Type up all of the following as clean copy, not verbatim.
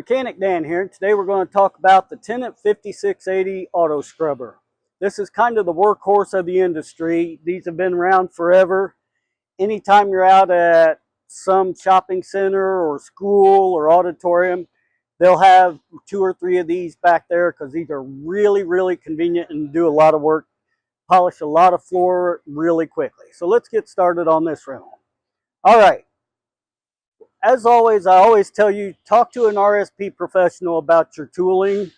Mechanic Dan here, and today we're going to talk about the Tennant 5680 auto scrubber. This is kind of the workhorse of the industry. These have been around forever. Anytime you're out at some shopping center or school or auditorium, they'll have 2 or 3 of these back there because these are really convenient and do a lot of work, polish a lot of floor really quickly. So let's get started on this rental. All right. As always, I always tell you, talk to an RSP professional about your tooling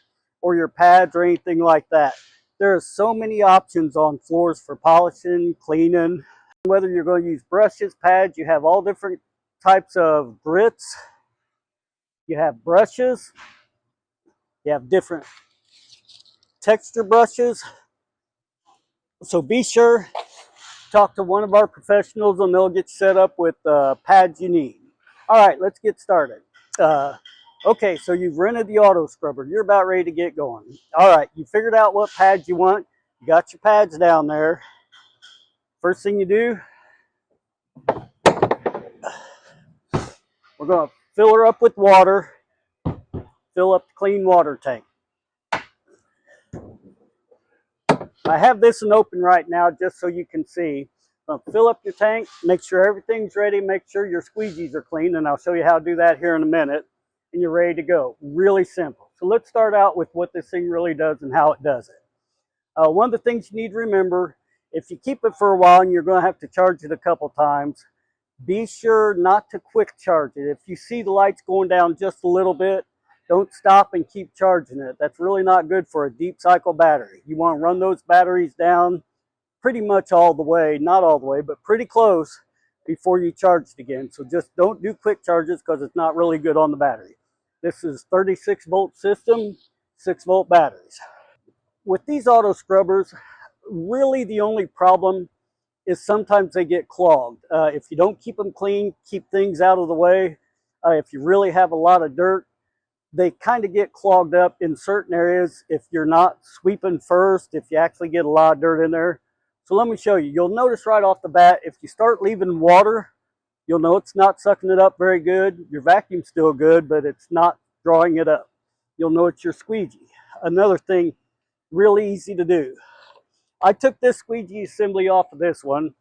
or your pads or anything like that. There are so many options on floors for polishing, cleaning. Whether you're going to use brushes, pads, you have all different types of grits. You have brushes. You have different texture brushes. So be sure to talk to one of our professionals and they'll get you set up with the pads you need. All right, let's get started. Okay, so you've rented the auto scrubber. You're about ready to get going. All right, you figured out what pads you want. You got your pads down there. First thing you do, we're going to fill her up with water. Fill up the clean water tank. I have this one open right now just so you can see. Fill up your tank, make sure everything's ready, make sure your squeegees are clean, and I'll show you how to do that here in a minute, and you're ready to go. Really simple. So let's start out with what this thing really does and how it does it. One of the things you need to remember, if you keep it for a while and you're going to have to charge it a couple times, be sure not to quick charge it. If you see the lights going down just a little bit, don't stop and keep charging it. That's really not good for a deep cycle battery. You want to run those batteries down pretty much all the way, not all the way, but pretty close before you charge it again. So just don't do quick charges because it's not really good on the battery. This is 36 volt system, 6 volt batteries. With these auto scrubbers, really the only problem is sometimes they get clogged. If you don't keep them clean, keep things out of the way, if you really have a lot of dirt, they kind of get clogged up in certain areas if you're not sweeping first, if you actually get a lot of dirt in there. So let me show you. You'll notice right off the bat, if you start leaving water, you'll know it's not sucking it up very good. Your vacuum's still good, but it's not drawing it up. You'll know it's your squeegee. Another thing, really easy to do. I took this squeegee assembly off of this one.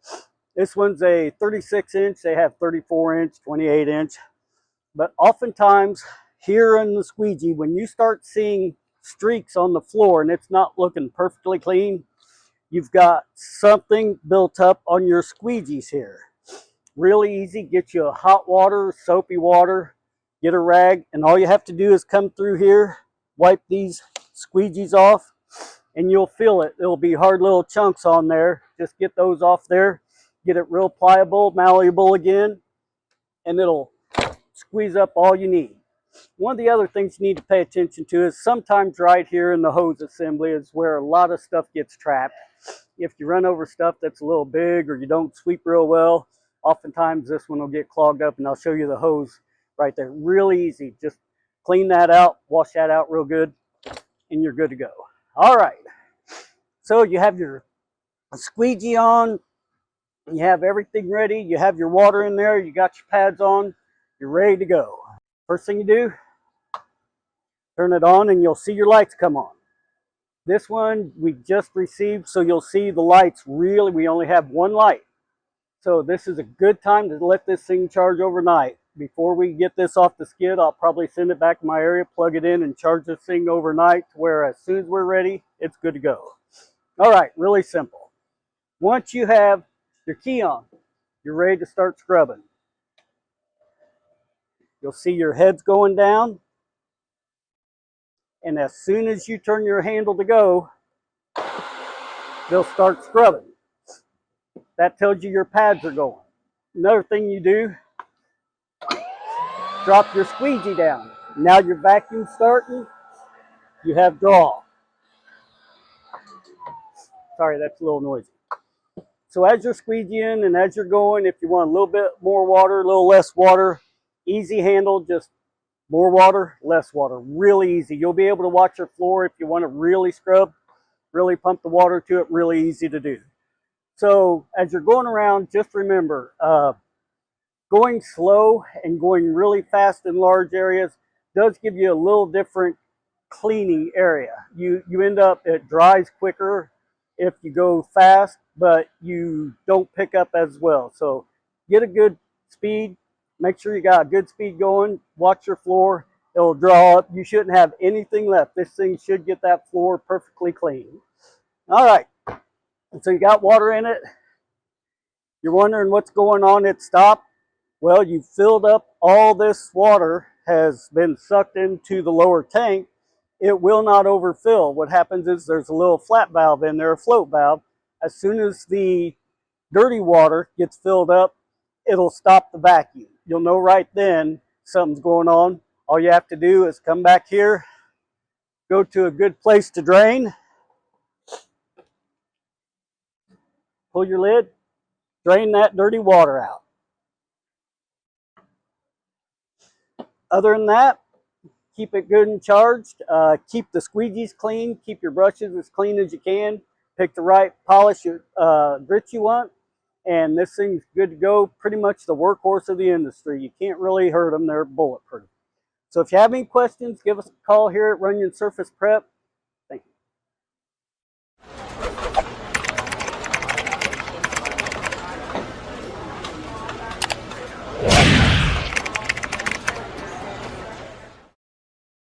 This one's a 36 inch. They have 34 inch, 28 inch. But oftentimes, here in the squeegee, when you start seeing streaks on the floor and it's not looking perfectly clean, you've got something built up on your squeegees here. Really easy. Get you a hot water, soapy water, get a rag, and all you have to do is come through here, wipe these squeegees off, and you'll feel it. There'll be hard little chunks on there. Just get those off there. Get it real pliable, malleable again, and it'll squeeze up all you need. One of the other things you need to pay attention to is sometimes right here in the hose assembly is where a lot of stuff gets trapped. If you run over stuff that's a little big or you don't sweep real well, oftentimes this one will get clogged up, and I'll show you the hose right there. Really easy. Just clean that out, wash that out real good, and you're good to go. All right. So you have your squeegee on, you have everything ready, you have your water in there, you got your pads on, you're ready to go. First thing you do, turn it on and you'll see your lights come on. This one we just received, so you'll see the lights really, we only have one light. So this is a good time to let this thing charge overnight. Before we get this off the skid, I'll probably send it back to my area, plug it in, and charge this thing overnight to where as soon as we're ready, it's good to go. All right, really simple. Once you have your key on, you're ready to start scrubbing. You'll see your heads going down. And as soon as you turn your handle to go, they'll start scrubbing. That tells you your pads are going. Another thing you do, drop your squeegee down. Now your vacuum's starting, you have draw. Sorry, that's a little noisy. So as you're squeegeeing and as you're going, if you want a little bit more water, a little less water, easy handle, just more water, less water. Really easy. You'll be able to watch your floor if you want to really scrub, really pump the water to it, really easy to do. So as you're going around, just remember, going slow and going really fast in large areas, does give you a little different cleaning area. You end up, it dries quicker if you go fast, but you don't pick up as well. So get a good speed. Make sure you got a good speed going. Watch your floor. It'll draw up. You shouldn't have anything left. This thing should get that floor perfectly clean. All right. So you got water in it. You're wondering what's going on. It stopped. Well, you filled up all this water has been sucked into the lower tank. It will not overfill. What happens is there's a little flat valve in there, a float valve. As soon as the dirty water gets filled up, it'll stop the vacuum. You'll know right then something's going on. All you have to do is come back here, go to a good place to drain, pull your lid, drain that dirty water out. Other than that, keep it good and charged. Keep the squeegees clean. Keep your brushes as clean as you can. Pick the right polish grits you want. And this thing's good to go. Pretty much the workhorse of the industry. You can't really hurt them. They're bulletproof. So if you have any questions, give us a call here at Runyon Surface Prep.